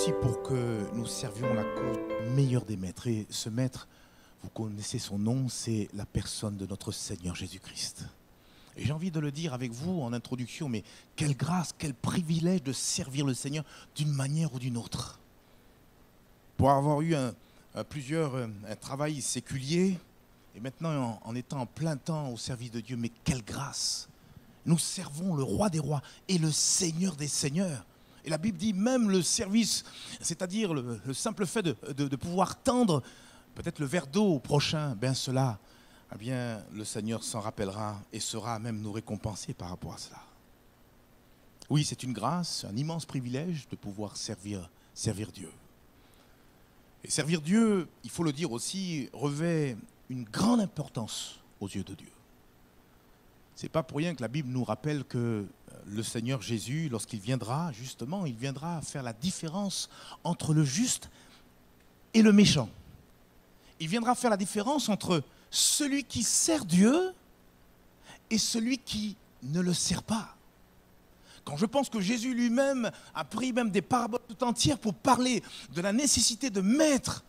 ici pour que nous servions la cause meilleure des maîtres. Et ce maître, vous connaissez son nom, c'est la personne de notre Seigneur Jésus-Christ. Et j'ai envie de le dire avec vous en introduction, mais quelle grâce, quel privilège de servir le Seigneur d'une manière ou d'une autre. Pour avoir eu un travail séculier, et maintenant en étant en plein temps au service de Dieu, mais quelle grâce! Nous servons le roi des rois et le Seigneur des seigneurs. Et la Bible dit même le service, c'est-à-dire le simple fait de pouvoir tendre peut-être le verre d'eau au prochain, bien cela, eh bien, le Seigneur s'en rappellera et sera même nous récompenser par rapport à cela. Oui, c'est une grâce, un immense privilège de pouvoir servir Dieu. Et servir Dieu, il faut le dire aussi, revêt une grande importance aux yeux de Dieu. Ce n'est pas pour rien que la Bible nous rappelle que le Seigneur Jésus, lorsqu'il viendra, justement, il viendra faire la différence entre le juste et le méchant. Il viendra faire la différence entre celui qui sert Dieu et celui qui ne le sert pas. Quand je pense que Jésus lui-même a pris même des paraboles tout entières pour parler de la nécessité de mettre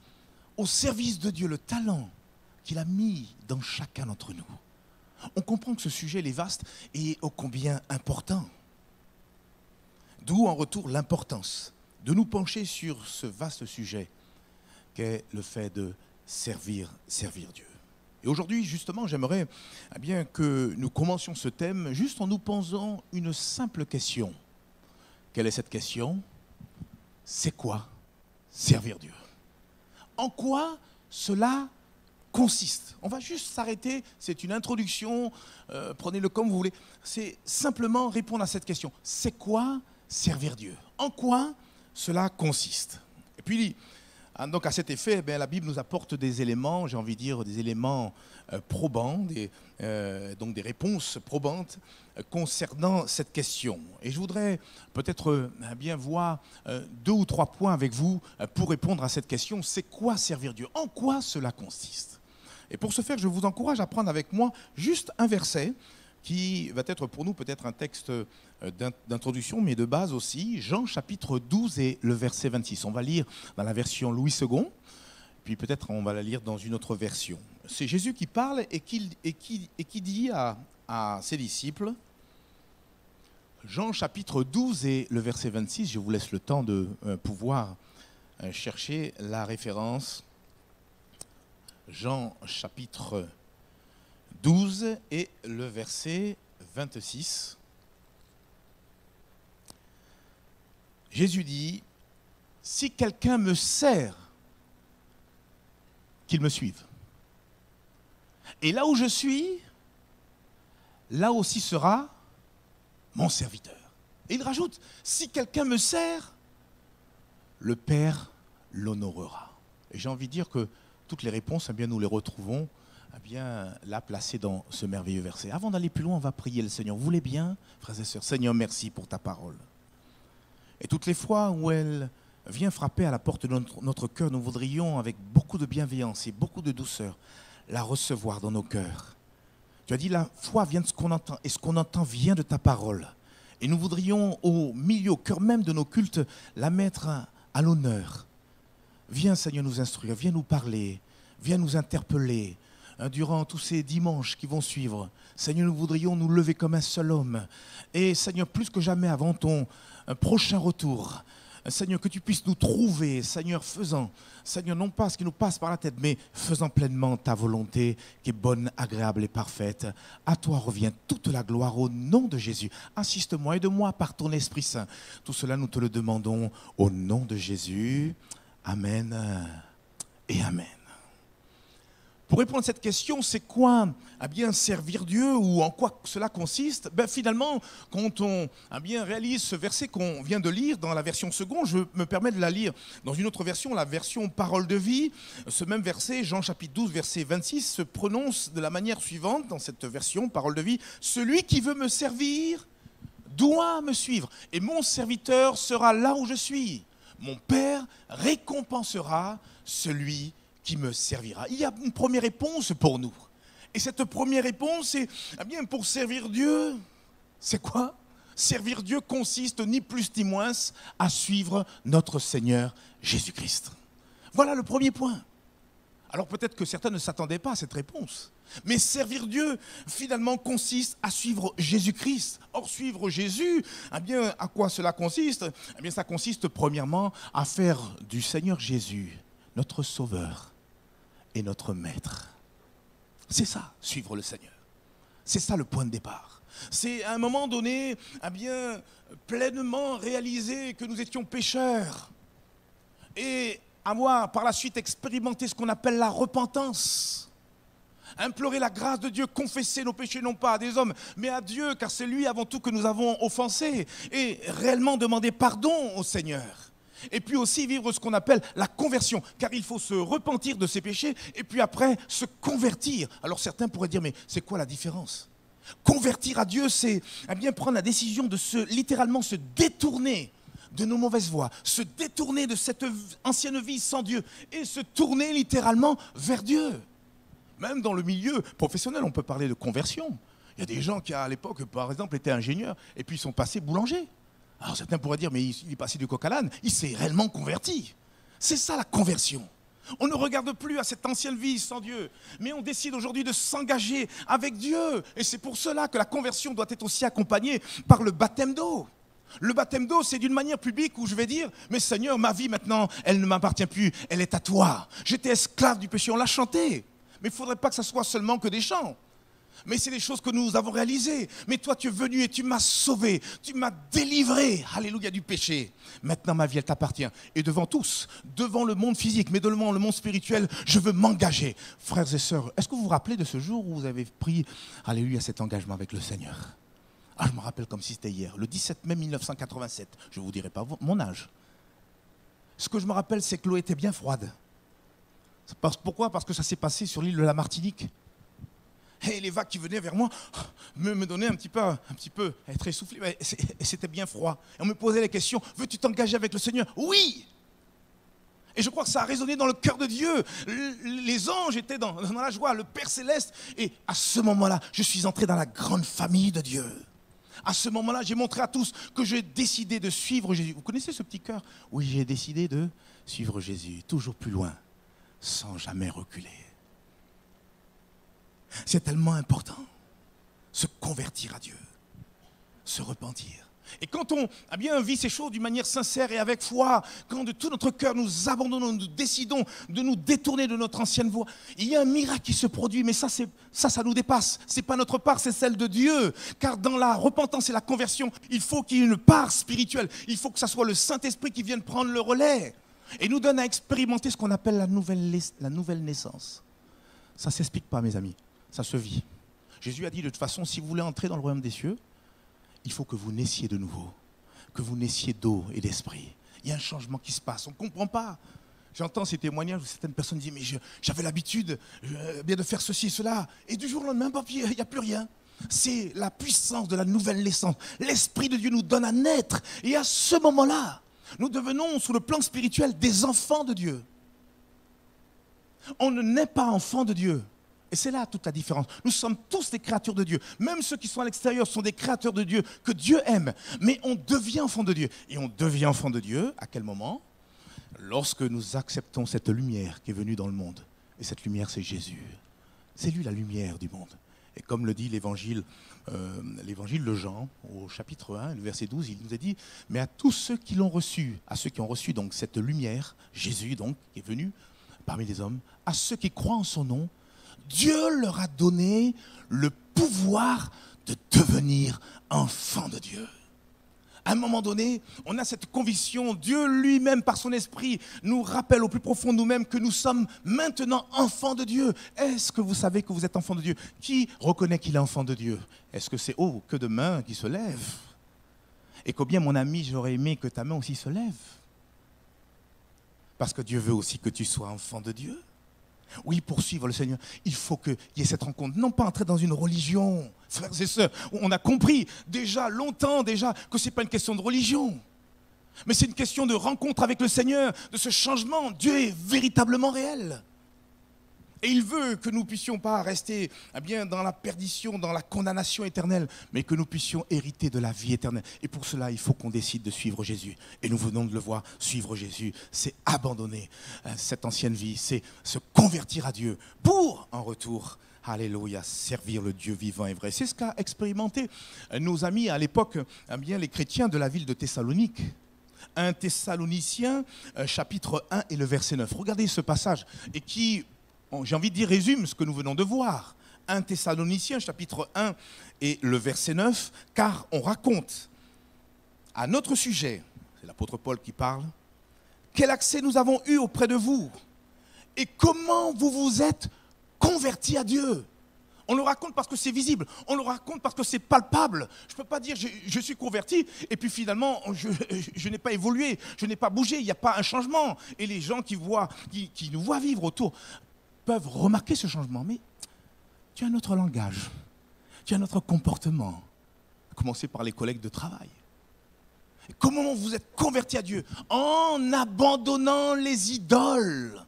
au service de Dieu le talent qu'il a mis dans chacun d'entre nous, on comprend que ce sujet est vaste et ô combien important. D'où en retour l'importance de nous pencher sur ce vaste sujet qu'est le fait de servir Dieu. Et aujourd'hui, justement, j'aimerais bien que nous commencions ce thème juste en nous posant une simple question. Quelle est cette question? C'est quoi servir Dieu? En quoi cela consiste? On va juste s'arrêter, c'est une introduction, prenez-le comme vous voulez. C'est simplement répondre à cette question. C'est quoi servir Dieu? En quoi cela consiste? Et puis, donc à cet effet, la Bible nous apporte des éléments, j'ai envie de dire des éléments probants, donc des réponses probantes concernant cette question. Et je voudrais peut-être bien voir 2 ou 3 points avec vous pour répondre à cette question. C'est quoi servir Dieu? En quoi cela consiste? Et pour ce faire, je vous encourage à prendre avec moi juste un verset qui va être pour nous peut-être un texte d'introduction, mais de base aussi, Jean chapitre 12 et le verset 26. On va lire dans la version Louis II, puis peut-être on va la lire dans une autre version. C'est Jésus qui parle et qui dit à ses disciples, Jean chapitre 12 et le verset 26, je vous laisse le temps de pouvoir chercher la référence. Jean chapitre 12 et le verset 26. Jésus dit, si quelqu'un me sert, qu'il me suive. Et là où je suis, là aussi sera mon serviteur. Et il rajoute, si quelqu'un me sert, le Père l'honorera. Et j'ai envie de dire que toutes les réponses, nous les retrouvons là placées dans ce merveilleux verset. Avant d'aller plus loin, on va prier le Seigneur. Vous voulez bien, frères et sœurs? Seigneur, merci pour ta parole. Et toutes les fois où elle vient frapper à la porte de notre cœur, nous voudrions, avec beaucoup de bienveillance et beaucoup de douceur, la recevoir dans nos cœurs. Tu as dit, la foi vient de ce qu'on entend, et ce qu'on entend vient de ta parole. Et nous voudrions, au milieu, au cœur même de nos cultes, la mettre à l'honneur. Viens, Seigneur, nous instruire, viens nous parler, viens nous interpeller durant tous ces dimanches qui vont suivre. Seigneur, nous voudrions nous lever comme un seul homme. Et Seigneur, plus que jamais avant ton prochain retour, Seigneur, que tu puisses nous trouver, Seigneur, faisant, Seigneur, non pas ce qui nous passe par la tête, mais faisant pleinement ta volonté qui est bonne, agréable et parfaite. À toi revient toute la gloire au nom de Jésus. Assiste-moi, aide-moi par ton Esprit Saint. Tout cela, nous te le demandons au nom de Jésus. Amen et Amen. Pour répondre à cette question, c'est quoi servir Dieu ou en quoi cela consiste? Finalement, quand on réalise ce verset qu'on vient de lire dans la version seconde, je me permets de la lire dans une autre version, la version Parole de vie. Ce même verset, Jean chapitre 12, verset 26, se prononce de la manière suivante dans cette version Parole de vie. Celui qui veut me servir doit me suivre et mon serviteur sera là où je suis. Mon Père récompensera celui qui me servira. Il y a une première réponse pour nous. Et cette première réponse, c'est, pour servir Dieu, c'est quoi? Servir Dieu consiste ni plus ni moins à suivre notre Seigneur Jésus-Christ. Voilà le premier point. Alors peut-être que certains ne s'attendaient pas à cette réponse. Mais servir Dieu, finalement, consiste à suivre Jésus-Christ. Or, suivre Jésus, eh bien, à quoi cela consiste? Eh bien, ça consiste premièrement à faire du Seigneur Jésus notre Sauveur et notre Maître. C'est ça, suivre le Seigneur. C'est ça le point de départ. C'est à un moment donné, eh bien, pleinement réaliser que nous étions pécheurs et avoir par la suite expérimenté ce qu'on appelle la repentance. Implorer la grâce de Dieu, confesser nos péchés non pas à des hommes, mais à Dieu, car c'est lui avant tout que nous avons offensé, et réellement demander pardon au Seigneur. Et puis aussi vivre ce qu'on appelle la conversion, car il faut se repentir de ses péchés, et puis après se convertir. Alors certains pourraient dire, mais c'est quoi la différence? Convertir à Dieu, c'est bien prendre la décision de littéralement se détourner de nos mauvaises voies, se détourner de cette ancienne vie sans Dieu, et se tourner littéralement vers Dieu. Même dans le milieu professionnel, on peut parler de conversion. Il y a des gens qui, à l'époque, par exemple, étaient ingénieurs et puis ils sont passés boulangers. Alors certains pourraient dire, mais il est passé du coq à l'âne, il s'est réellement converti. C'est ça la conversion. On ne regarde plus à cette ancienne vie sans Dieu, mais on décide aujourd'hui de s'engager avec Dieu. Et c'est pour cela que la conversion doit être aussi accompagnée par le baptême d'eau. Le baptême d'eau, c'est d'une manière publique où je vais dire, mais Seigneur, ma vie maintenant, elle ne m'appartient plus, elle est à toi. J'étais esclave du péché, on l'a chanté. Mais il ne faudrait pas que ce soit seulement que des chants. Mais c'est des choses que nous avons réalisées. Mais toi, tu es venu et tu m'as sauvé. Tu m'as délivré, alléluia, du péché. Maintenant, ma vie, elle t'appartient. Et devant tous, devant le monde physique, mais devant le monde spirituel, je veux m'engager. Frères et sœurs, est-ce que vous vous rappelez de ce jour où vous avez pris, alléluia, cet engagement avec le Seigneur? Ah, je me rappelle comme si c'était hier, le 17 mai 1987. Je ne vous dirai pas mon âge. Ce que je me rappelle, c'est que l'eau était bien froide. Pourquoi? Parce que ça s'est passé sur l'île de la Martinique. Et les vagues qui venaient vers moi me donnaient un petit peu être essoufflé. Et c'était bien froid. Et on me posait la question, veux-tu t'engager avec le Seigneur? Oui! Et je crois que ça a résonné dans le cœur de Dieu. Les anges étaient dans la joie, le Père Céleste. Et à ce moment-là, je suis entré dans la grande famille de Dieu. À ce moment-là, j'ai montré à tous que j'ai décidé de suivre Jésus. Vous connaissez ce petit cœur? Oui, j'ai décidé de suivre Jésus, toujours plus loin, sans jamais reculer. C'est tellement important, se convertir à Dieu, se repentir. Et quand on vit ces choses d'une manière sincère et avec foi, quand de tout notre cœur nous abandonnons, nous décidons de nous détourner de notre ancienne voie, il y a un miracle qui se produit, mais ça nous dépasse. Ce n'est pas notre part, c'est celle de Dieu. Car dans la repentance et la conversion, il faut qu'il y ait une part spirituelle. Il faut que ce soit le Saint-Esprit qui vienne prendre le relais et nous donne à expérimenter ce qu'on appelle la nouvelle naissance. Ça ne s'explique pas, mes amis. Ça se vit. Jésus a dit de toute façon, si vous voulez entrer dans le royaume des cieux, il faut que vous naissiez de nouveau, que vous naissiez d'eau et d'esprit. Il y a un changement qui se passe, on ne comprend pas. J'entends ces témoignages où certaines personnes disent, mais j'avais l'habitude de faire ceci et cela, et du jour au lendemain, il n'y a plus rien. C'est la puissance de la nouvelle naissance. L'Esprit de Dieu nous donne à naître, et à ce moment-là, nous devenons, sur le plan spirituel, des enfants de Dieu. On ne naît pas enfant de Dieu. Et c'est là toute la différence. Nous sommes tous des créatures de Dieu. Même ceux qui sont à l'extérieur sont des créatures de Dieu que Dieu aime. Mais on devient enfant de Dieu. Et on devient enfant de Dieu à quel moment? Lorsque nous acceptons cette lumière qui est venue dans le monde. Et cette lumière, c'est Jésus. C'est lui la lumière du monde. Et comme le dit l'évangile de Jean, au chapitre 1, le verset 12, il nous a dit, mais à tous ceux qui l'ont reçu, à ceux qui ont reçu donc cette lumière, Jésus donc, qui est venu parmi les hommes, à ceux qui croient en son nom, Dieu leur a donné le pouvoir de devenir enfants de Dieu. À un moment donné, on a cette conviction, Dieu lui-même par son esprit nous rappelle au plus profond de nous-mêmes que nous sommes maintenant enfants de Dieu. Est-ce que vous savez que vous êtes enfants de Dieu? Qui reconnaît qu'il est enfant de Dieu? Est-ce que c'est que de mains qui se lèvent? Et combien, mon ami, j'aurais aimé que ta main aussi se lève? Parce que Dieu veut aussi que tu sois enfant de Dieu. Oui, pour suivre le Seigneur, il faut qu'il y ait cette rencontre. Non pas entrer dans une religion, frères et sœurs. On a compris longtemps déjà, que ce n'est pas une question de religion. Mais c'est une question de rencontre avec le Seigneur, de ce changement. Dieu est véritablement réel. Et il veut que nous ne puissions pas rester dans la perdition, dans la condamnation éternelle, mais que nous puissions hériter de la vie éternelle. Et pour cela, il faut qu'on décide de suivre Jésus. Et nous venons de le voir, suivre Jésus, c'est abandonner cette ancienne vie, c'est se convertir à Dieu pour, en retour, alléluia, servir le Dieu vivant et vrai. C'est ce qu'a expérimenté nos amis à l'époque, les chrétiens de la ville de Thessalonique. 1 Thessaloniciens, chapitre 1 et le verset 9. Regardez ce passage et qui, j'ai envie de dire, résume ce que nous venons de voir. 1 Thessaloniciens, chapitre 1 et le verset 9, car on raconte à notre sujet, c'est l'apôtre Paul qui parle, quel accès nous avons eu auprès de vous et comment vous vous êtes convertis à Dieu. On le raconte parce que c'est visible, on le raconte parce que c'est palpable. Je ne peux pas dire je suis converti et puis finalement je n'ai pas évolué, je n'ai pas bougé, il n'y a pas un changement. Et les gens qui nous voient vivre autour peuvent remarquer ce changement. Mais tu as un autre langage, tu as un autre comportement. À commencer par les collègues de travail. Et comment vous êtes convertis à Dieu? En abandonnant les idoles.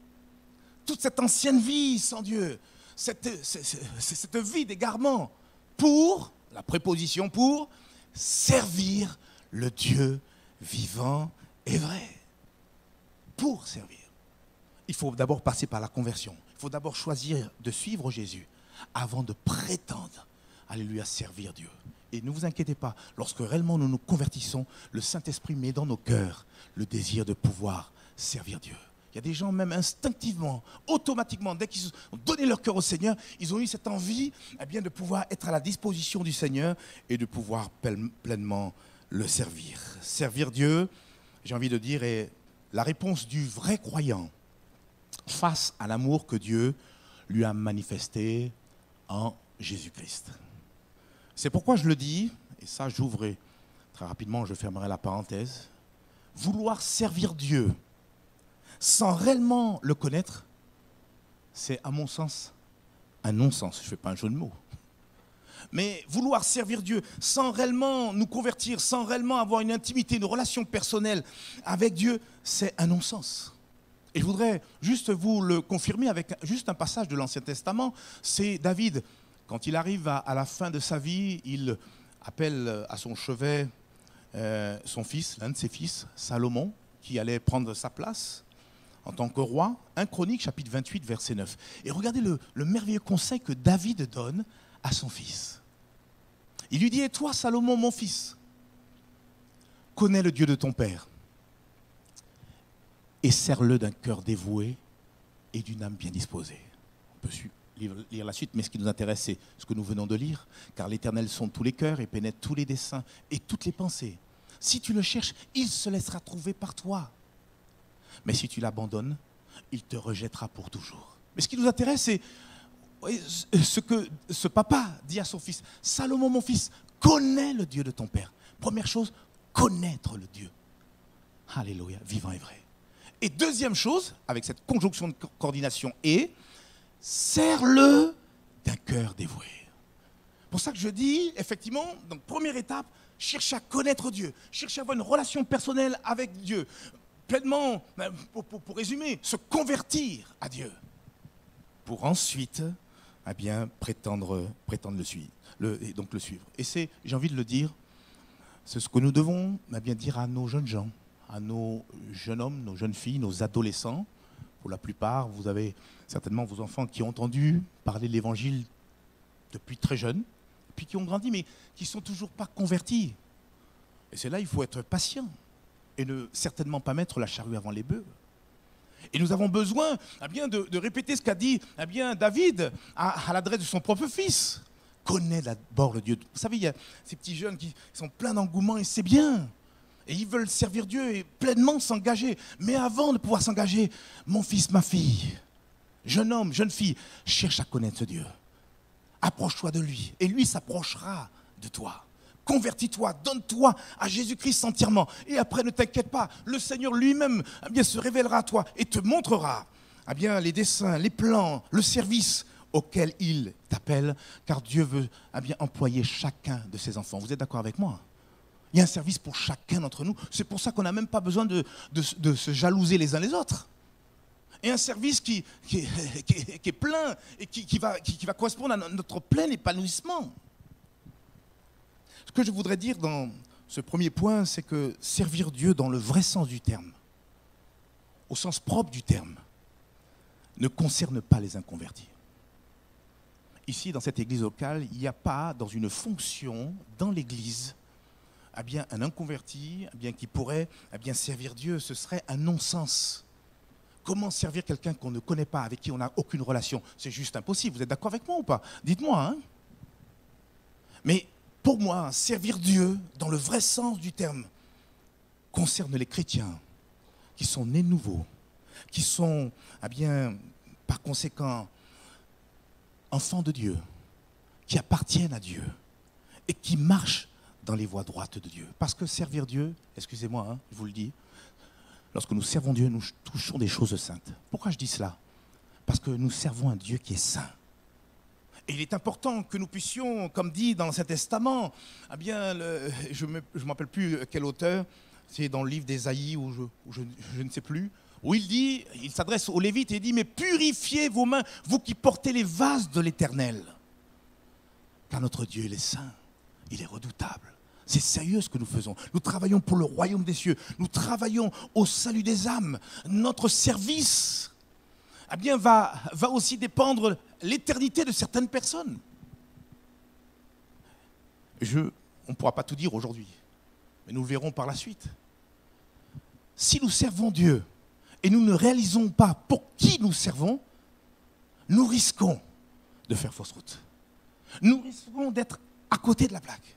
Toute cette ancienne vie sans Dieu. Cette vie d'égarement pour, la préposition pour, servir le Dieu vivant et vrai. Pour servir. Il faut d'abord passer par la conversion. Il faut d'abord choisir de suivre Jésus avant de prétendre, alléluia, servir Dieu. Et ne vous inquiétez pas, lorsque réellement nous nous convertissons, le Saint-Esprit met dans nos cœurs le désir de pouvoir servir Dieu. Il y a des gens, même instinctivement, automatiquement, dès qu'ils ont donné leur cœur au Seigneur, ils ont eu cette envie de pouvoir être à la disposition du Seigneur et de pouvoir pleinement le servir. Servir Dieu, j'ai envie de dire, est la réponse du vrai croyant face à l'amour que Dieu lui a manifesté en Jésus-Christ. C'est pourquoi je le dis, et ça j'ouvre très rapidement, je fermerai la parenthèse, vouloir servir Dieu sans réellement le connaître, c'est à mon sens un non-sens. Je ne fais pas un jeu de mots. Mais vouloir servir Dieu sans réellement nous convertir, sans réellement avoir une intimité, une relation personnelle avec Dieu, c'est un non-sens. Et je voudrais juste vous le confirmer avec juste un passage de l'Ancien Testament. C'est David, quand il arrive à la fin de sa vie, il appelle à son chevet son fils, l'un de ses fils, Salomon, qui allait prendre sa place en tant que roi. 1 Chroniques, chapitre 28, verset 9. Et regardez le merveilleux conseil que David donne à son fils. Il lui dit, et toi, Salomon, mon fils, connais le Dieu de ton père et sers-le d'un cœur dévoué et d'une âme bien disposée. On peut lire la suite, mais ce qui nous intéresse, c'est ce que nous venons de lire, car l'Éternel sonde tous les cœurs et pénètre tous les desseins et toutes les pensées. Si tu le cherches, il se laissera trouver par toi. Mais si tu l'abandonnes, il te rejettera pour toujours. Mais ce qui nous intéresse, c'est ce que ce papa dit à son fils. Salomon, mon fils, connais le Dieu de ton père. Première chose, connaître le Dieu. Alléluia, vivant et vrai. Et deuxième chose, avec cette conjonction de coordination, et sers-le d'un cœur dévoué. Pour ça que je dis, effectivement, donc première étape, chercher à connaître Dieu, chercher à avoir une relation personnelle avec Dieu. Pleinement, pour résumer, se convertir à Dieu, pour ensuite prétendre le suivre. Le suivre. Et c'est, j'ai envie de le dire, c'est ce que nous devons dire à nos jeunes gens, à nos jeunes hommes, nos jeunes filles, nos adolescents. Pour la plupart, vous avez certainement vos enfants qui ont entendu parler de l'Évangile depuis très jeunes, puis qui ont grandi, mais qui ne sont toujours pas convertis. Et c'est là il faut être patient. Et ne certainement pas mettre la charrue avant les bœufs. Et nous avons besoin de répéter ce qu'a dit David à l'adresse de son propre fils. Connais d'abord le Dieu. Vous savez, il y a ces petits jeunes qui sont pleins d'engouement et c'est bien. Et ils veulent servir Dieu et pleinement s'engager. Mais avant de pouvoir s'engager, mon fils, ma fille, jeune homme, jeune fille, cherche à connaître ce Dieu. Approche-toi de lui et lui s'approchera de toi. Convertis-toi, donne-toi à Jésus-Christ entièrement. Et après, ne t'inquiète pas, le Seigneur lui-même se révélera à toi et te montrera les desseins, les plans, le service auquel il t'appelle, car Dieu veut employer chacun de ses enfants. Vous êtes d'accord avec moi? Il y a un service pour chacun d'entre nous. C'est pour ça qu'on n'a même pas besoin de se jalouser les uns les autres. et un service qui est plein et qui va correspondre à notre plein épanouissement. Ce que je voudrais dire dans ce premier point, c'est que servir Dieu dans le vrai sens du terme, au sens propre du terme, ne concerne pas les inconvertis. Ici, dans cette église locale, il n'y a pas, dans une fonction, dans l'église, un inconverti qui pourrait servir Dieu. Ce serait un non-sens. Comment servir quelqu'un qu'on ne connaît pas, avec qui on n'a aucune relation? C'est juste impossible. Vous êtes d'accord avec moi ou pas? Dites-moi. Hein? Mais pour moi, servir Dieu, dans le vrai sens du terme, concerne les chrétiens qui sont nés nouveaux, qui sont, par conséquent, enfants de Dieu, qui appartiennent à Dieu et qui marchent dans les voies droites de Dieu. Parce que servir Dieu, excusez-moi, hein, je vous le dis, lorsque nous servons Dieu, nous touchons des choses saintes. Pourquoi je dis cela? Parce que nous servons un Dieu qui est saint. Et il est important que nous puissions, comme dit dans l'Ancien Testament, je ne me rappelle plus quel auteur, c'est dans le livre d'Ésaïe ou je ne sais plus, où il s'adresse aux Lévites et il dit « Mais purifiez vos mains, vous qui portez les vases de l'Éternel. Car notre Dieu, il est saint, il est redoutable. » C'est sérieux ce que nous faisons. Nous travaillons pour le royaume des cieux. Nous travaillons au salut des âmes. Notre service va aussi dépendre l'éternité de certaines personnes. On ne pourra pas tout dire aujourd'hui, mais nous le verrons par la suite. Si nous servons Dieu et nous ne réalisons pas pour qui nous servons, nous risquons de faire fausse route. Nous risquons d'être à côté de la plaque.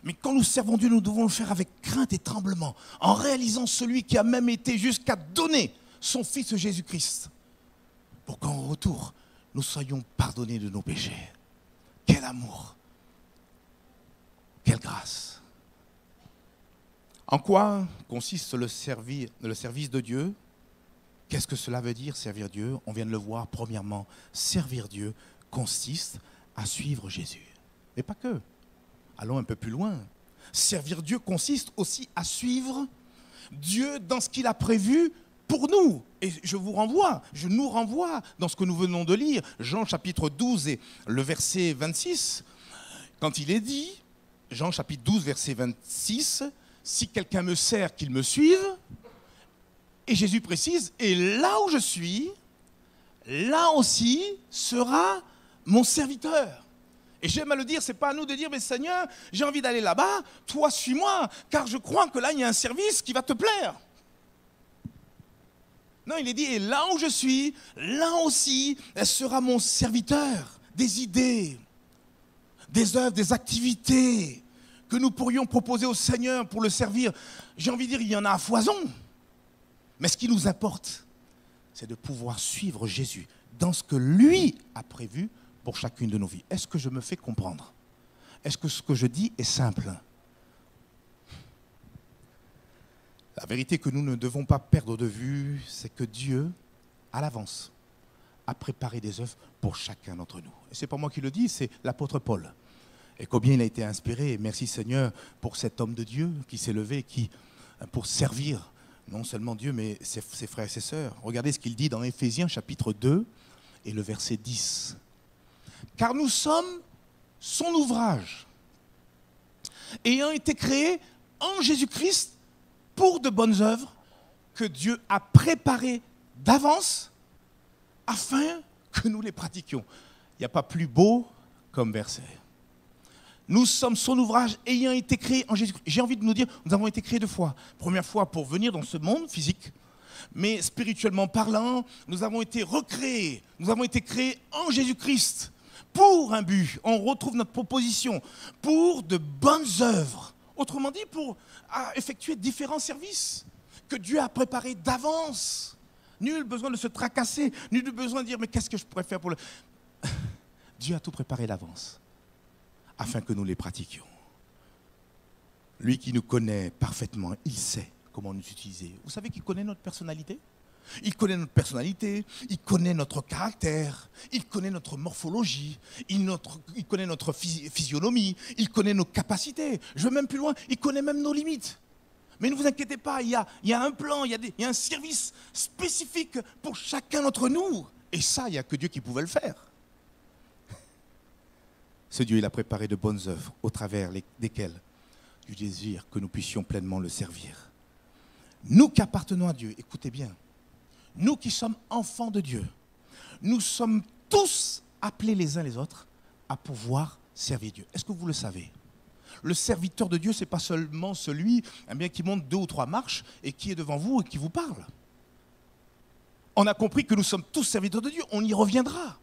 Mais quand nous servons Dieu, nous devons le faire avec crainte et tremblement, en réalisant celui qui a même été jusqu'à donner son Fils Jésus-Christ, pour qu'en retour, nous soyons pardonnés de nos péchés. Quel amour! Quelle grâce! En quoi consiste le service de Dieu? Qu'est-ce que cela veut dire, servir Dieu? On vient de le voir. Premièrement, servir Dieu consiste à suivre Jésus. Et pas que. Allons un peu plus loin. Servir Dieu consiste aussi à suivre Dieu dans ce qu'il a prévu pour nous. Et je nous renvoie dans ce que nous venons de lire, Jean chapitre 12 et le verset 26, quand il est dit, Jean chapitre 12, verset 26, « Si quelqu'un me sert, qu'il me suive », et Jésus précise, « Et là où je suis, là aussi sera mon serviteur ». Et j'aime à le dire, ce n'est pas à nous de dire, mais Seigneur, j'ai envie d'aller là-bas, toi suis-moi, car je crois que là, il y a un service qui va te plaire. Non, il est dit, et là où je suis, là aussi, elle sera mon serviteur. Des idées, des œuvres, des activités que nous pourrions proposer au Seigneur pour le servir. J'ai envie de dire, il y en a à foison. Mais ce qui nous importe, c'est de pouvoir suivre Jésus dans ce que lui a prévu pour chacune de nos vies. Est-ce que je me fais comprendre? Est-ce que ce que je dis est simple? La vérité que nous ne devons pas perdre de vue, c'est que Dieu, à l'avance, a préparé des œuvres pour chacun d'entre nous. Et ce n'est pas moi qui le dis, c'est l'apôtre Paul. Et combien il a été inspiré, et merci Seigneur pour cet homme de Dieu qui s'est levé, pour servir non seulement Dieu, mais ses frères et ses sœurs. Regardez ce qu'il dit dans Éphésiens chapitre 2 et le verset 10. Car nous sommes son ouvrage, ayant été créés en Jésus-Christ pour de bonnes œuvres que Dieu a préparées d'avance afin que nous les pratiquions. Il n'y a pas plus beau comme verset. Nous sommes son ouvrage ayant été créés en Jésus-Christ. J'ai envie de nous dire, nous avons été créés 2 fois. Première fois pour venir dans ce monde physique, mais spirituellement parlant, nous avons été recréés. Nous avons été créés en Jésus-Christ. Pour un but, on retrouve notre proposition, pour de bonnes œuvres. Autrement dit, pour effectuer différents services que Dieu a préparés d'avance. Nul besoin de se tracasser, nul besoin de dire, mais qu'est-ce que je pourrais faire pour le... Dieu a tout préparé d'avance, afin que nous les pratiquions. Lui qui nous connaît parfaitement, il sait comment nous utiliser. Vous savez qu'il connaît notre personnalité ? Il connaît notre personnalité, il connaît notre caractère, il connaît notre morphologie, il connaît notre physionomie, il connaît nos capacités. Je vais même plus loin, il connaît même nos limites. Mais ne vous inquiétez pas, il y a un plan, il y a un service spécifique pour chacun d'entre nous. Et ça, il n'y a que Dieu qui pouvait le faire. Ce Dieu, il a préparé de bonnes œuvres au travers desquelles Dieu désire que nous puissions pleinement le servir. Nous qui appartenons à Dieu, écoutez bien, nous qui sommes enfants de Dieu, nous sommes tous appelés les uns les autres à pouvoir servir Dieu. Est-ce que vous le savez ? Le serviteur de Dieu, ce n'est pas seulement celui qui monte 2 ou 3 marches et qui est devant vous et qui vous parle. On a compris que nous sommes tous serviteurs de Dieu, on y reviendra.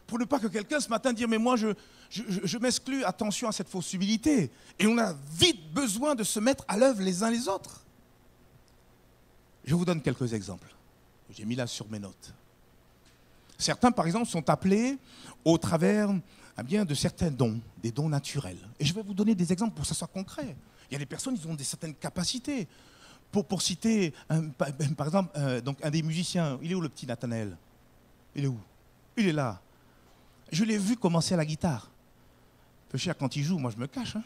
Pour ne pas que quelqu'un ce matin dise « mais moi je m'exclus, attention à cette fausse humilité ». Et on a vite besoin de se mettre à l'œuvre les uns les autres. Je vous donne quelques exemples. J'ai mis là sur mes notes. Certains, par exemple, sont appelés au travers de certains dons, des dons naturels. Et je vais vous donner des exemples pour que ça soit concret. Il y a des personnes qui ont certaines capacités. Pour citer, par exemple, donc un des musiciens, il est où le petit Nathanaël ? Il est où ? Il est là. Je l'ai vu commencer à la guitare. Peu cher, quand il joue, moi je me cache.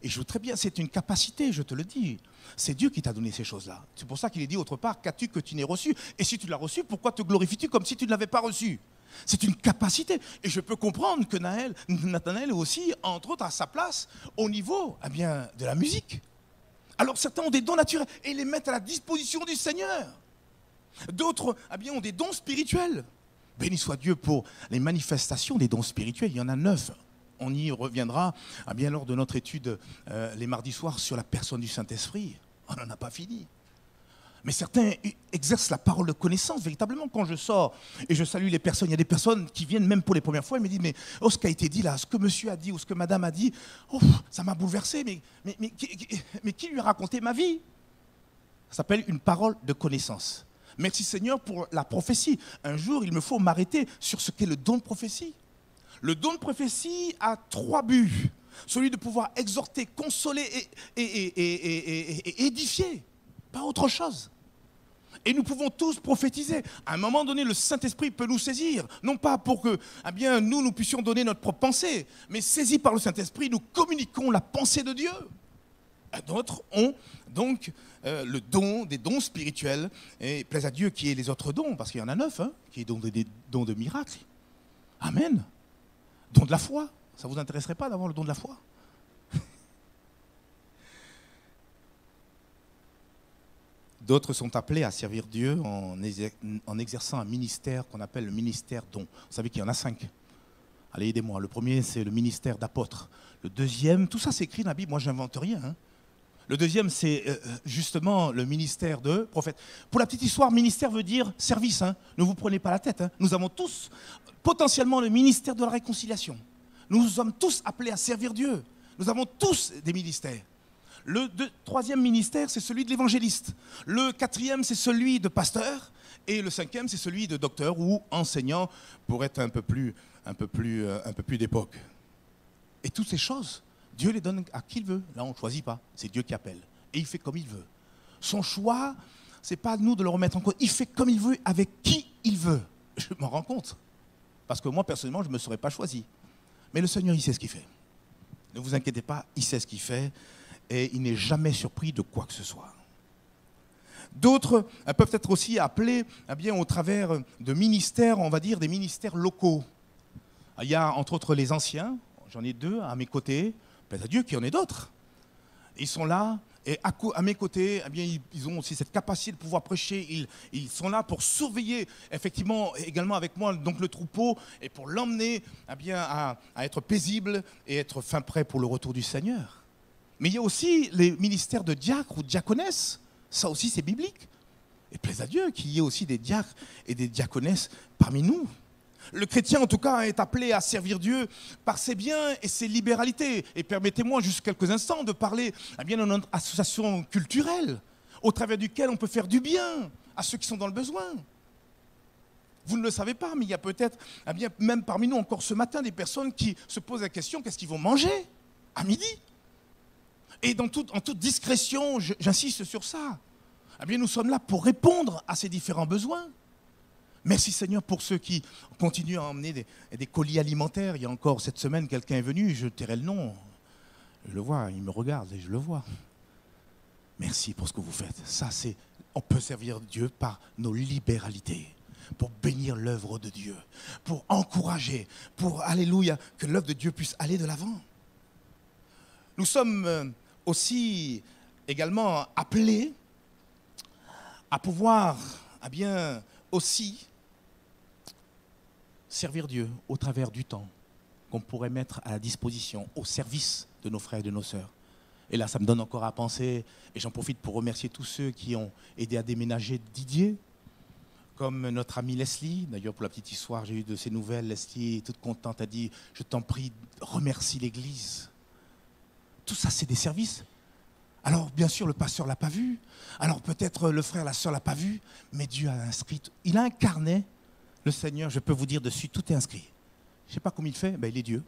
Et je joue très bien, c'est une capacité, je te le dis. C'est Dieu qui t'a donné ces choses-là. C'est pour ça qu'il est dit autre part, qu'as-tu que tu n'aies reçu ? Et si tu l'as reçu, pourquoi te glorifies-tu comme si tu ne l'avais pas reçu ? C'est une capacité. Et je peux comprendre que Nathanaël aussi, entre autres, à sa place au niveau de la musique. Alors certains ont des dons naturels et les mettent à la disposition du Seigneur. D'autres ont des dons spirituels. Béni soit Dieu pour les manifestations des dons spirituels. Il y en a 9. On y reviendra lors de notre étude les mardis soirs sur la personne du Saint-Esprit. On n'en a pas fini. Mais certains exercent la parole de connaissance. Véritablement, quand je sors et je salue les personnes, il y a des personnes qui viennent même pour les premières fois et me disent « mais ce qui a été dit là, ce que monsieur a dit ou ce que madame a dit, ça m'a bouleversé, mais qui lui a raconté ma vie ?» Ça s'appelle une parole de connaissance. Merci Seigneur pour la prophétie. Un jour, il me faut m'arrêter sur ce qu'est le don de prophétie. Le don de prophétie a 3 buts. Celui de pouvoir exhorter, consoler et édifier. Pas autre chose. Et nous pouvons tous prophétiser. À un moment donné, le Saint-Esprit peut nous saisir. Non pas pour que nous puissions donner notre propre pensée, mais saisis par le Saint-Esprit, nous communiquons la pensée de Dieu. D'autres ont donc le don, des dons spirituels. Et plaise à Dieu qui ait les autres dons, parce qu'il y en a 9, qui est des dons de miracles. Amen. Don de la foi. Ça ne vous intéresserait pas d'avoir le don de la foi ? D'autres sont appelés à servir Dieu en exerçant un ministère qu'on appelle le ministère don. Vous savez qu'il y en a 5. Allez, aidez-moi. Le premier, c'est le ministère d'apôtre. Le deuxième, tout ça c'est écrit dans la Bible, moi je n'invente rien. Le deuxième, c'est justement le ministère de prophète. Pour la petite histoire, ministère veut dire service. Ne vous prenez pas la tête. Nous avons tous potentiellement le ministère de la réconciliation. Nous sommes tous appelés à servir Dieu. Nous avons tous des ministères. Le troisième ministère, c'est celui de l'évangéliste. Le quatrième, c'est celui de pasteur. Et le cinquième, c'est celui de docteur ou enseignant pour être un peu plus d'époque. Et toutes ces choses, Dieu les donne à qui il veut. Là, on ne choisit pas. C'est Dieu qui appelle. Et il fait comme il veut. Son choix, ce n'est pas à nous de le remettre en cause. Il fait comme il veut, avec qui il veut. Je m'en rends compte. Parce que moi, personnellement, je ne me serais pas choisi. Mais le Seigneur, il sait ce qu'il fait. Ne vous inquiétez pas, il sait ce qu'il fait. Et il n'est jamais surpris de quoi que ce soit. D'autres peuvent être aussi appelés au travers de ministères, on va dire des ministères locaux. Il y a entre autres les anciens, j'en ai 2 à mes côtés, plaise à Dieu qu'il y en ait d'autres. Ils sont là et à mes côtés, ils ont aussi cette capacité de pouvoir prêcher. Ils sont là pour surveiller effectivement également avec moi donc le troupeau et pour l'emmener à être paisible et être fin prêt pour le retour du Seigneur. Mais il y a aussi les ministères de diacres ou de diaconesses. Ça aussi, c'est biblique. Et plaise à Dieu qu'il y ait aussi des diacres et des diaconesses parmi nous. Le chrétien, en tout cas, est appelé à servir Dieu par ses biens et ses libéralités. Et permettez-moi juste quelques instants de parler de notre association culturelle, au travers duquel on peut faire du bien à ceux qui sont dans le besoin. Vous ne le savez pas, mais il y a peut-être, même parmi nous encore ce matin, des personnes qui se posent la question, qu'est-ce qu'ils vont manger à midi ? Et en toute discrétion, j'insiste sur ça, nous sommes là pour répondre à ces différents besoins. Merci Seigneur pour ceux qui continuent à emmener des colis alimentaires. Il y a encore cette semaine, quelqu'un est venu, je tairai le nom. Je le vois, il me regarde et je le vois. Merci pour ce que vous faites. Ça, c'est, on peut servir Dieu par nos libéralités, pour bénir l'œuvre de Dieu, pour encourager, pour, alléluia, que l'œuvre de Dieu puisse aller de l'avant. Nous sommes aussi également appelés à pouvoir, bien, aussi servir Dieu au travers du temps qu'on pourrait mettre à la disposition, au service de nos frères et de nos sœurs. Et là, ça me donne encore à penser, et j'en profite pour remercier tous ceux qui ont aidé à déménager Didier, comme notre amie Leslie. D'ailleurs, pour la petite histoire, j'ai eu de ses nouvelles. Leslie, toute contente, a dit « Je t'en prie, remercie l'Église ». Tout ça, c'est des services. Alors, bien sûr, le pasteur ne l'a pas vu. Alors, peut-être le frère, la sœur ne l'a pas vu. Mais Dieu a inscrit, il a incarné le Seigneur. Je peux vous dire dessus, tout est inscrit. Je ne sais pas comment il fait, ben, il est Dieu.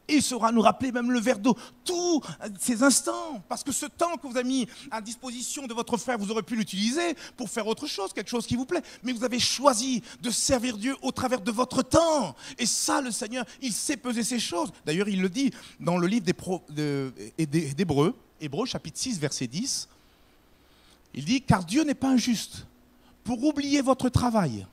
Et il saura nous rappeler même le verre d'eau, tous ces instants. Parce que ce temps que vous avez mis à disposition de votre frère, vous aurez pu l'utiliser pour faire autre chose, quelque chose qui vous plaît. Mais vous avez choisi de servir Dieu au travers de votre temps. Et ça, le Seigneur, il sait peser ces choses. D'ailleurs, il le dit dans le livre d'Hébreux, Hébreux chapitre 6, verset 10. Il dit, car Dieu n'est pas injuste pour oublier votre travail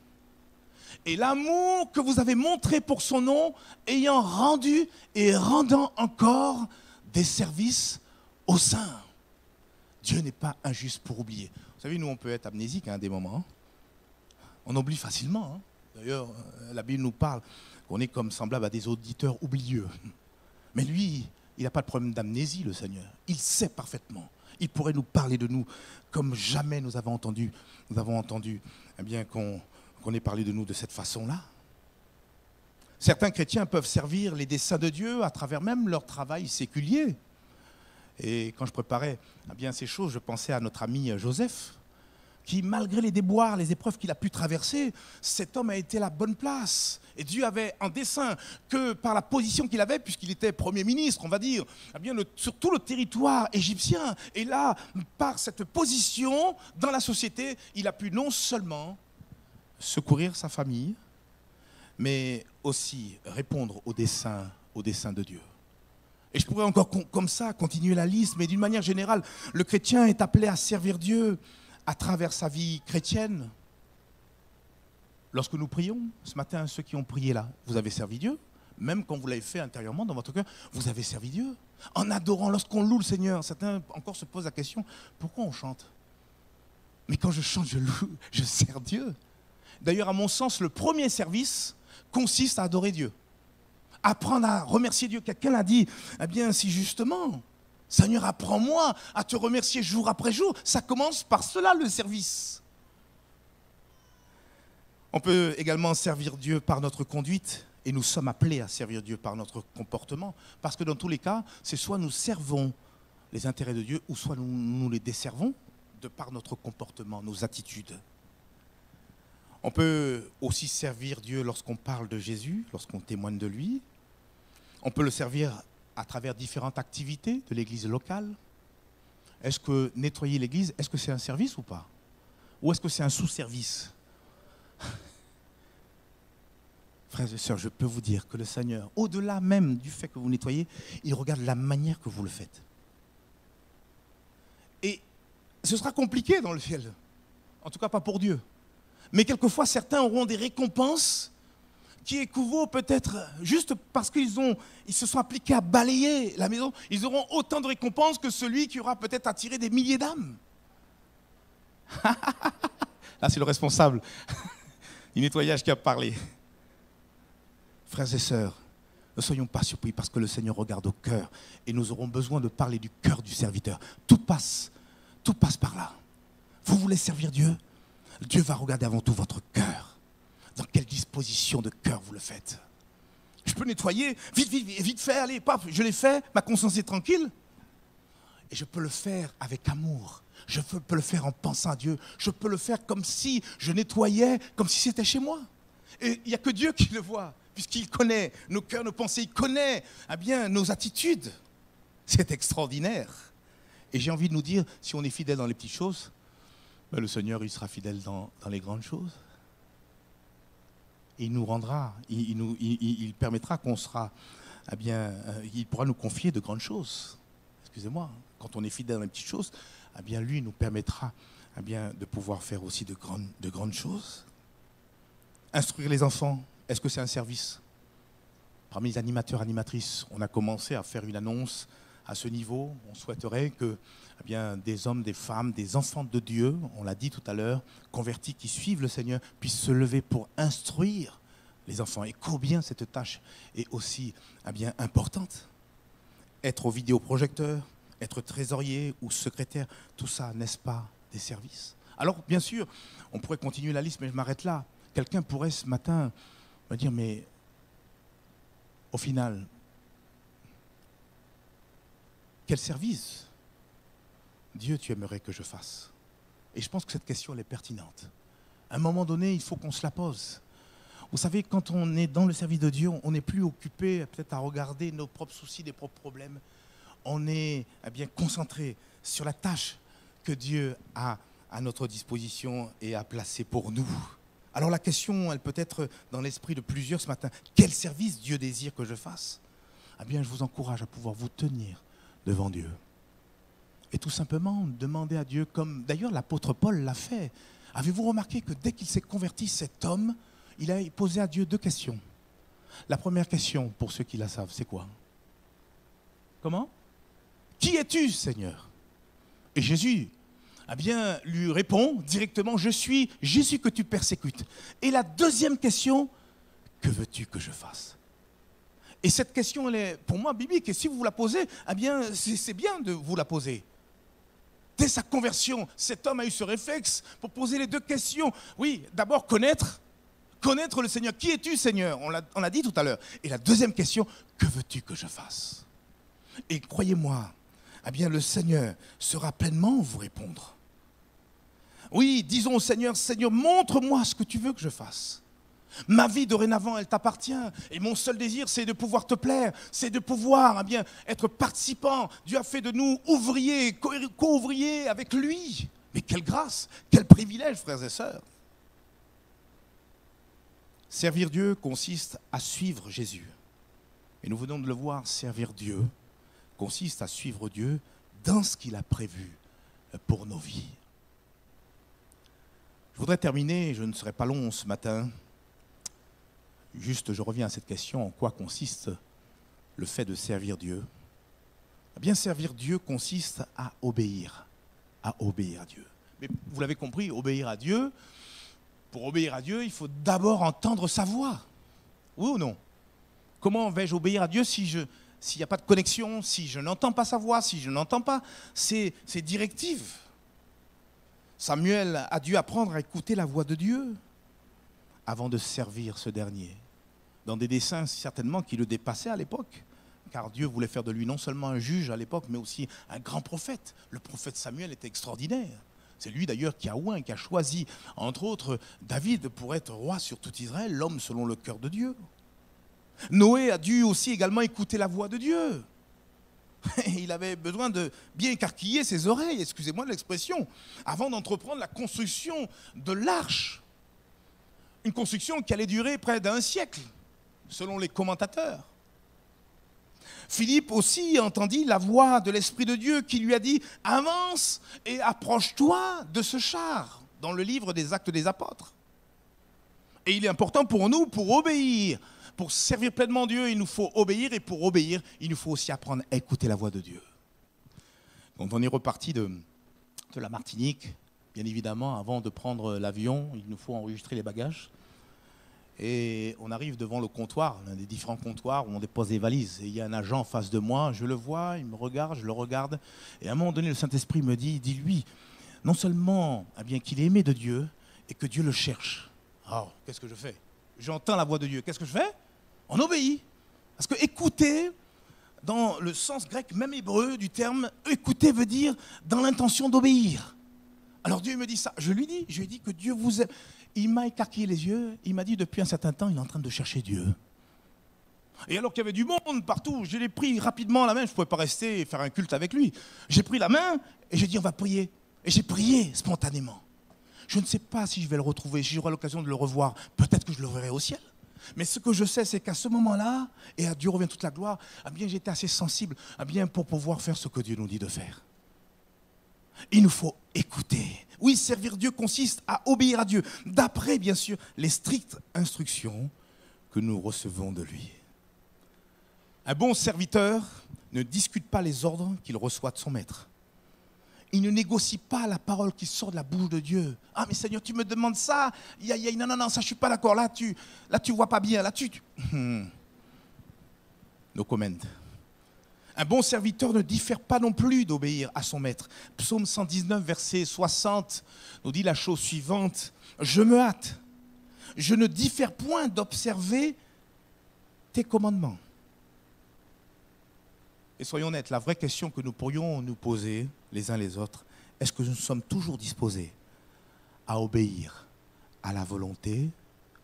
et l'amour que vous avez montré pour son nom, ayant rendu et rendant encore des services aux saints. Dieu n'est pas injuste pour oublier. Vous savez, nous, on peut être amnésique à des moments. On oublie facilement. D'ailleurs, la Bible nous parle qu'on est comme semblable à des auditeurs oublieux. Mais lui, il n'a pas de problème d'amnésie, le Seigneur. Il sait parfaitement. Il pourrait nous parler de nous comme jamais nous avons entendu bien qu'on ait parlé de nous de cette façon-là. Certains chrétiens peuvent servir les desseins de Dieu à travers même leur travail séculier. Et quand je préparais bien ces choses, je pensais à notre ami Joseph, qui, malgré les déboires, les épreuves qu'il a pu traverser, cet homme a été à la bonne place. Et Dieu avait un dessein que par la position qu'il avait, puisqu'il était Premier ministre, on va dire, sur tout le territoire égyptien. Et là, par cette position dans la société, il a pu non seulement secourir sa famille, mais aussi répondre aux desseins de Dieu. Et je pourrais encore comme ça continuer la liste, mais d'une manière générale, le chrétien est appelé à servir Dieu à travers sa vie chrétienne. Lorsque nous prions, ce matin, ceux qui ont prié là, vous avez servi Dieu. Même quand vous l'avez fait intérieurement dans votre cœur, vous avez servi Dieu. En adorant, lorsqu'on loue le Seigneur, certains encore se posent la question, pourquoi on chante? Mais quand je chante, je loue, je sers Dieu. D'ailleurs, à mon sens, le premier service consiste à adorer Dieu. Apprendre à remercier Dieu. Quelqu'un l'a dit, eh bien, si justement, Seigneur, apprends-moi à te remercier jour après jour. Ça commence par cela, le service. On peut également servir Dieu par notre conduite, et nous sommes appelés à servir Dieu par notre comportement, parce que dans tous les cas, c'est soit nous servons les intérêts de Dieu, ou soit nous les desservons de par notre comportement, nos attitudes. On peut aussi servir Dieu lorsqu'on parle de Jésus, lorsqu'on témoigne de lui. On peut le servir à travers différentes activités de l'église locale. Est-ce que nettoyer l'église, est-ce que c'est un service ou pas? Ou est-ce que c'est un sous-service? Frères et sœurs, je peux vous dire que le Seigneur, au-delà même du fait que vous nettoyez, il regarde la manière que vous le faites. Et ce sera compliqué dans le ciel. En tout cas, pas pour Dieu. Mais quelquefois, certains auront des récompenses qui équivaut peut-être juste parce qu'ils se sont appliqués à balayer la maison. Ils auront autant de récompenses que celui qui aura peut-être attiré des milliers d'âmes. Là, c'est le responsable du nettoyage qui a parlé. Frères et sœurs, ne soyons pas surpris parce que le Seigneur regarde au cœur et nous aurons besoin de parler du cœur du serviteur. Tout passe par là. Vous voulez servir Dieu? Dieu va regarder avant tout votre cœur. Dans quelle disposition de cœur vous le faites? Je peux nettoyer, vite fait, allez, paf, je l'ai fait, ma conscience est tranquille. Et je peux le faire avec amour. Je peux le faire en pensant à Dieu. Je peux le faire comme si je nettoyais, comme si c'était chez moi. Et il n'y a que Dieu qui le voit, puisqu'il connaît nos cœurs, nos pensées, il connaît bien nos attitudes. C'est extraordinaire. Et j'ai envie de nous dire, si on est fidèle dans les petites choses, ben le Seigneur, il sera fidèle dans les grandes choses. Il nous rendra, il permettra qu'on sera, il pourra nous confier de grandes choses. excusez-moi, quand on est fidèle dans les petites choses, eh bien lui nous permettra de pouvoir faire aussi de grandes choses. Instruire les enfants, est-ce que c'est un service? Parmi les animateurs, animatrices, on a commencé à faire une annonce à ce niveau. On souhaiterait que des hommes, des femmes, des enfants de Dieu, on l'a dit tout à l'heure, convertis qui suivent le Seigneur, puissent se lever pour instruire les enfants. Et combien cette tâche est aussi importante. Être au vidéoprojecteur, être trésorier ou secrétaire, tout ça, n'est-ce pas des services? Alors, bien sûr, on pourrait continuer la liste, mais je m'arrête là. Quelqu'un pourrait ce matin me dire, mais au final, quel service, Dieu, tu aimerais que je fasse? Et je pense que cette question, elle est pertinente. À un moment donné, il faut qu'on se la pose. Vous savez, quand on est dans le service de Dieu, on n'est plus occupé peut-être à regarder nos propres soucis, nos propres problèmes. On est concentré sur la tâche que Dieu a à notre disposition et a placée pour nous. Alors la question, elle peut être dans l'esprit de plusieurs ce matin. Quel service Dieu désire que je fasse? Je vous encourage à pouvoir vous tenir devant Dieu. Et tout simplement demander à Dieu, comme d'ailleurs l'apôtre Paul l'a fait. Avez-vous remarqué que dès qu'il s'est converti, cet homme, il a posé à Dieu 2 questions. La première question, pour ceux qui la savent, c'est quoi? Comment? Qui es-tu, Seigneur? Et Jésus, lui répond directement, je suis Jésus que tu persécutes. Et la deuxième question, que veux-tu que je fasse? Et cette question, elle est pour moi biblique. Et si vous vous la posez, c'est bien de vous la poser. Dès sa conversion, cet homme a eu ce réflexe pour poser les 2 questions. Oui, d'abord connaître le Seigneur. Qui es-tu, Seigneur? On l'a dit tout à l'heure. Et la deuxième question, que veux-tu que je fasse? Et croyez-moi, le Seigneur saura pleinement vous répondre. Oui, disons au Seigneur, Seigneur, montre-moi ce que tu veux que je fasse. Ma vie dorénavant, elle t'appartient. Et mon seul désir, c'est de pouvoir te plaire. C'est de pouvoir être participant. Dieu a fait de nous ouvriers, co-ouvriers avec lui. Mais quelle grâce, quel privilège, frères et sœurs. Servir Dieu consiste à suivre Jésus. Et nous venons de le voir, servir Dieu consiste à suivre Dieu dans ce qu'il a prévu pour nos vies. Je voudrais terminer, je ne serai pas long ce matin. Juste, je reviens à cette question, en quoi consiste le fait de servir Dieu? Servir Dieu consiste à obéir à Dieu. Mais vous l'avez compris, obéir à Dieu, pour obéir à Dieu, il faut d'abord entendre sa voix. Oui ou non? Comment vais-je obéir à Dieu s'il n'y a pas de connexion, si je n'entends pas sa voix, si je n'entends pas ses directives? Samuel a dû apprendre à écouter la voix de Dieu avant de servir ce dernier, dans des desseins certainement qui le dépassaient à l'époque, car Dieu voulait faire de lui non seulement un juge à l'époque, mais aussi un grand prophète. Le prophète Samuel était extraordinaire. C'est lui d'ailleurs qui a choisi, entre autres, David pour être roi sur tout Israël, l'homme selon le cœur de Dieu. Noé a dû aussi également écouter la voix de Dieu. Il avait besoin de bien écarquiller ses oreilles, excusez-moi de l'expression, avant d'entreprendre la construction de l'arche. Une construction qui allait durer près d'1 siècle, selon les commentateurs. Philippe aussi entendit la voix de l'Esprit de Dieu qui lui a dit « Avance et approche-toi de ce char » dans le livre des Actes des Apôtres. Et il est important pour nous, pour obéir, pour servir pleinement Dieu, il nous faut obéir, et pour obéir, il nous faut aussi apprendre à écouter la voix de Dieu. Quand on est reparti de la Martinique, bien évidemment, avant de prendre l'avion, il nous faut enregistrer les bagages. Et on arrive devant le comptoir, l'un des différents comptoirs où on dépose les valises. Et il y a un agent en face de moi, je le vois, il me regarde, je le regarde. Et à un moment donné, le Saint-Esprit me dit, lui, non seulement qu'il est aimé de Dieu et que Dieu le cherche. Alors, qu'est-ce que je fais? J'entends la voix de Dieu. Qu'est-ce que je fais? On obéit. Parce que écouter, dans le sens grec, même hébreu du terme, écouter veut dire dans l'intention d'obéir. Alors Dieu me dit ça. Je lui dis que Dieu vous aime. Il m'a écarquillé les yeux. Il m'a dit depuis un certain temps, il est en train de chercher Dieu. Et alors qu'il y avait du monde partout, je l'ai pris rapidement la main. Je ne pouvais pas rester et faire un culte avec lui. J'ai pris la main et j'ai dit on va prier. Et j'ai prié spontanément. Je ne sais pas si je vais le retrouver, si j'aurai l'occasion de le revoir. Peut-être que je le verrai au ciel. Mais ce que je sais, c'est qu'à ce moment-là, et à Dieu revient toute la gloire, eh bien, j'étais assez sensible pour pouvoir faire ce que Dieu nous dit de faire. Il nous faut écouter. Oui, servir Dieu consiste à obéir à Dieu, d'après, bien sûr, les strictes instructions que nous recevons de lui. Un bon serviteur ne discute pas les ordres qu'il reçoit de son maître. Il ne négocie pas la parole qui sort de la bouche de Dieu. Ah, mais Seigneur, tu me demandes ça. Non, ça, je ne suis pas d'accord. Là, tu vois pas bien. Là, No comment. Un bon serviteur ne diffère pas non plus d'obéir à son maître. Psaume 119, verset 60, nous dit la chose suivante. Je me hâte. Je ne diffère point d'observer tes commandements. Et soyons honnêtes, la vraie question que nous pourrions nous poser les uns les autres, est-ce que nous sommes toujours disposés à obéir à la volonté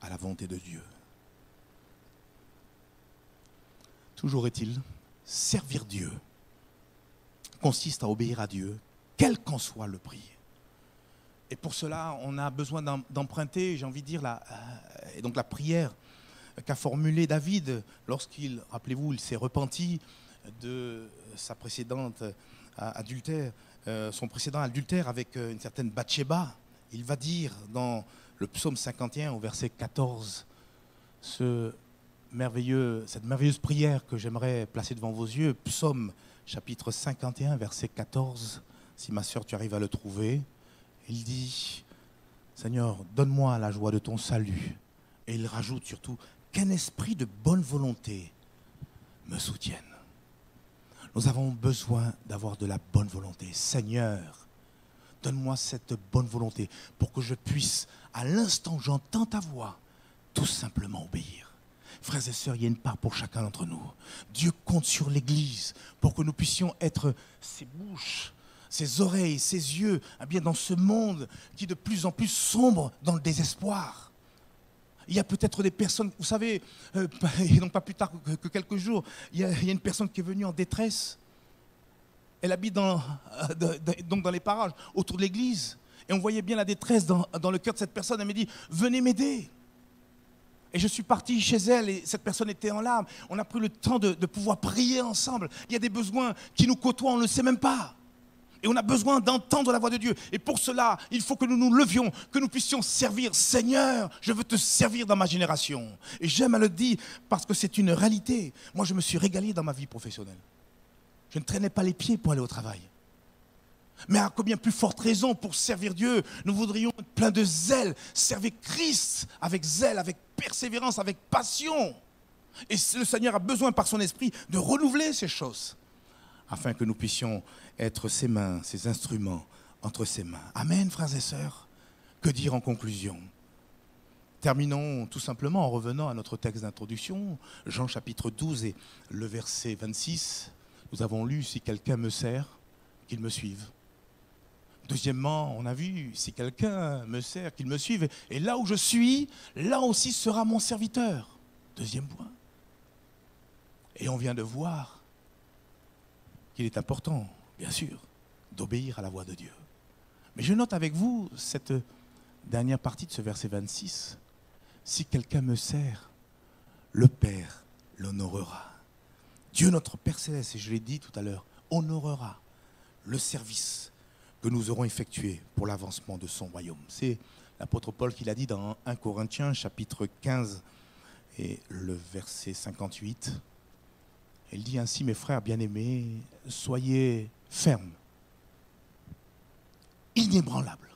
de Dieu? Toujours est-il, servir Dieu consiste à obéir à Dieu, quel qu'en soit le prix. Et pour cela, on a besoin d'emprunter, j'ai envie de dire, la prière qu'a formulée David lorsqu'il, rappelez-vous, il s'est repenti de sa précédente adultère, son précédent adultère avec une certaine Bathsheba. Il va dire dans le psaume 51 au verset 14 cette merveilleuse prière que j'aimerais placer devant vos yeux, psaume chapitre 51 verset 14, si ma sœur tu arrives à le trouver. Il dit, Seigneur, donne-moi la joie de ton salut. Et il rajoute surtout, qu'un esprit de bonne volonté me soutienne. Nous avons besoin d'avoir de la bonne volonté. Seigneur, donne-moi cette bonne volonté pour que je puisse, à l'instant où j'entends ta voix, tout simplement obéir. Frères et sœurs, il y a une part pour chacun d'entre nous. Dieu compte sur l'Église pour que nous puissions être ses bouches, ses oreilles, ses yeux, dans ce monde qui de plus en plus sombre dans le désespoir. Il y a peut-être des personnes, vous savez, et non pas plus tard que quelques jours, il y a une personne qui est venue en détresse. Elle habite donc dans les parages, autour de l'église. Et on voyait bien la détresse dans le cœur de cette personne. Elle m'a dit, venez m'aider. Et je suis parti chez elle et cette personne était en larmes. On a pris le temps de pouvoir prier ensemble. Il y a des besoins qui nous côtoient, on ne le sait même pas. Et on a besoin d'entendre la voix de Dieu. Et pour cela, il faut que nous nous levions, que nous puissions servir. Seigneur, je veux te servir dans ma génération. Et j'aime à le dire parce que c'est une réalité. Moi, je me suis régalé dans ma vie professionnelle. Je ne traînais pas les pieds pour aller au travail. Mais à combien plus forte raison pour servir Dieu, nous voudrions être pleins de zèle, servir Christ avec zèle, avec persévérance, avec passion. Et le Seigneur a besoin par son esprit de renouveler ces choses, afin que nous puissions être ses mains, ses instruments entre ses mains. Amen, frères et sœurs. Que dire en conclusion? Terminons tout simplement en revenant à notre texte d'introduction, Jean chapitre 12 et le verset 26. Nous avons lu, si quelqu'un me sert, qu'il me suive. Deuxièmement, on a vu, si quelqu'un me sert, qu'il me suive. Et là où je suis, là aussi sera mon serviteur. Deuxième point. Et on vient de voir qu'il est important, bien sûr, d'obéir à la voix de Dieu. Mais je note avec vous cette dernière partie de ce verset 26. Si quelqu'un me sert, le Père l'honorera. Dieu notre Père Céleste, et je l'ai dit tout à l'heure, honorera le service que nous aurons effectué pour l'avancement de son royaume. C'est l'apôtre Paul qui l'a dit dans 1 Corinthiens chapitre 15 et le verset 58. Il dit ainsi, mes frères bien-aimés, soyez fermes, inébranlables.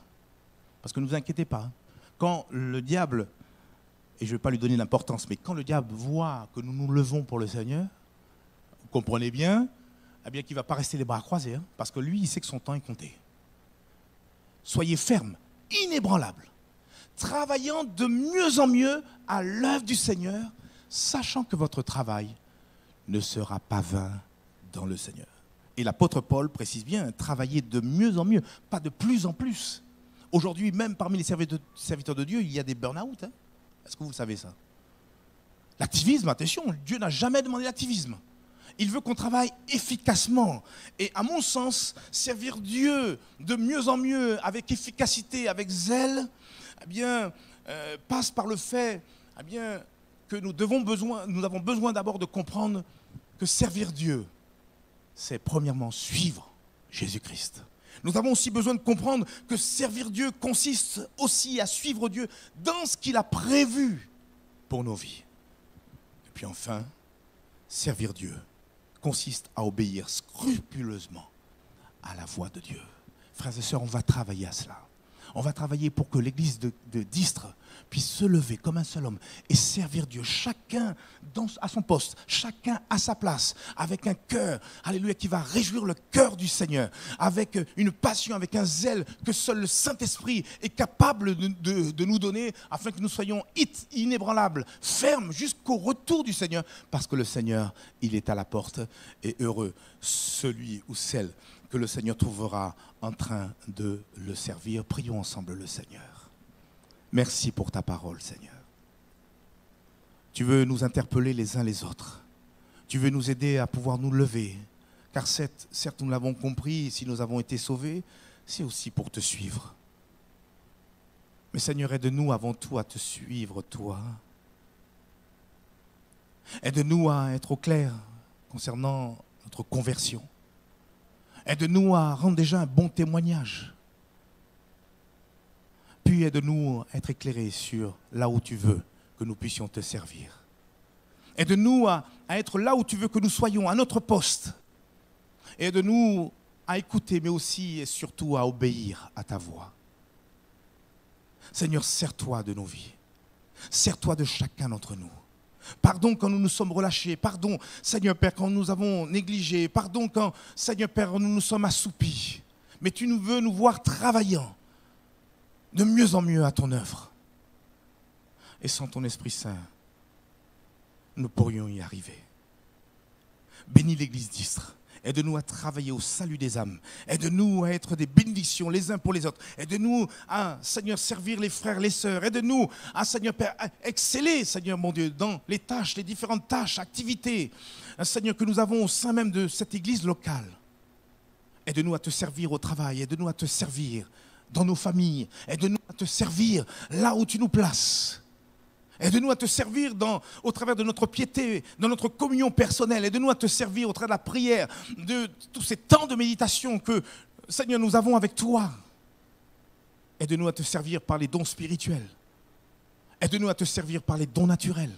Parce que ne vous inquiétez pas, quand le diable, et je ne vais pas lui donner d'importance, mais quand le diable voit que nous nous levons pour le Seigneur, vous comprenez bien, qu'il ne va pas rester les bras croisés, parce que lui, il sait que son temps est compté. Soyez fermes, inébranlables, travaillant de mieux en mieux à l'œuvre du Seigneur, sachant que votre travail ne sera pas vain dans le Seigneur. Et l'apôtre Paul précise bien, travailler de mieux en mieux, pas de plus en plus. Aujourd'hui, même parmi les serviteurs de Dieu, il y a des burn-out. Est-ce que vous savez ça? L'activisme, attention, Dieu n'a jamais demandé l'activisme. Il veut qu'on travaille efficacement. Et à mon sens, servir Dieu de mieux en mieux, avec efficacité, avec zèle, passe par le fait que nous avons besoin d'abord de comprendre que servir Dieu, c'est premièrement suivre Jésus-Christ. Nous avons aussi besoin de comprendre que servir Dieu consiste aussi à suivre Dieu dans ce qu'il a prévu pour nos vies. Et puis enfin, servir Dieu consiste à obéir scrupuleusement à la voix de Dieu. Frères et sœurs, on va travailler à cela. On va travailler pour que l'église de d'Istres puisse se lever comme un seul homme et servir Dieu, chacun à son poste, chacun à sa place, avec un cœur, alléluia, qui va réjouir le cœur du Seigneur, avec une passion, avec un zèle que seul le Saint-Esprit est capable de nous donner, afin que nous soyons inébranlables, fermes jusqu'au retour du Seigneur, parce que le Seigneur, il est à la porte, et heureux celui ou celle que le Seigneur trouvera en train de le servir. Prions ensemble le Seigneur. Merci pour ta parole, Seigneur. Tu veux nous interpeller les uns les autres. Tu veux nous aider à pouvoir nous lever. Car certes, nous l'avons compris, si nous avons été sauvés, c'est aussi pour te suivre. Mais Seigneur, aide-nous avant tout à te suivre, toi. Aide-nous à être au clair concernant notre conversion. Aide-nous à rendre déjà un bon témoignage. Puis aide-nous à être éclairés sur là où tu veux que nous puissions te servir. Aide-nous à être là où tu veux que nous soyons, à notre poste. Aide-nous à écouter, mais aussi et surtout à obéir à ta voix. Seigneur, sers-toi de nos vies. Sers-toi de chacun d'entre nous. Pardon quand nous nous sommes relâchés. Pardon, Seigneur Père, quand nous avons négligé. Pardon quand, Seigneur Père, nous nous sommes assoupis. Mais tu nous veux nous voir travaillant de mieux en mieux à ton œuvre. Et sans ton Esprit Saint, nous pourrions y arriver. Bénis l'église d'Istres. Aide-nous à travailler au salut des âmes. Aide-nous à être des bénédictions les uns pour les autres. Aide-nous à, Seigneur, servir les frères, les sœurs. Aide-nous à, Seigneur Père, à exceller, Seigneur mon Dieu, dans les tâches, les différentes tâches, activités, Seigneur, que nous avons au sein même de cette église locale. Aide-nous à te servir au travail. Aide-nous à te servir dans nos familles. Aide-nous à te servir là où tu nous places. Aide-nous à te servir au travers de notre piété, dans notre communion personnelle. Aide-nous à te servir au travers de la prière, de tous ces temps de méditation que, Seigneur, nous avons avec toi. Aide-nous à te servir par les dons spirituels. Aide-nous à te servir par les dons naturels.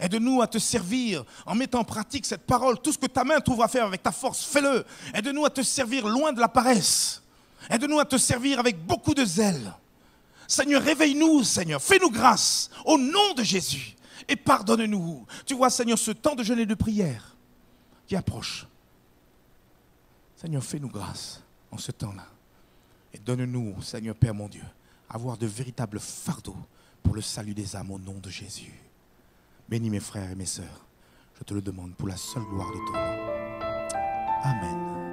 Aide-nous à te servir en mettant en pratique cette parole. Tout ce que ta main trouvera à faire avec ta force, fais-le. Aide-nous à te servir loin de la paresse. Aide-nous à te servir avec beaucoup de zèle. Seigneur, réveille-nous, Seigneur, fais-nous grâce au nom de Jésus et pardonne-nous. Tu vois, Seigneur, ce temps de jeûne et de prière qui approche. Seigneur, fais-nous grâce en ce temps-là et donne-nous, Seigneur Père mon Dieu, avoir de véritables fardeaux pour le salut des âmes au nom de Jésus. Bénis mes frères et mes sœurs, je te le demande pour la seule gloire de ton nom. Amen.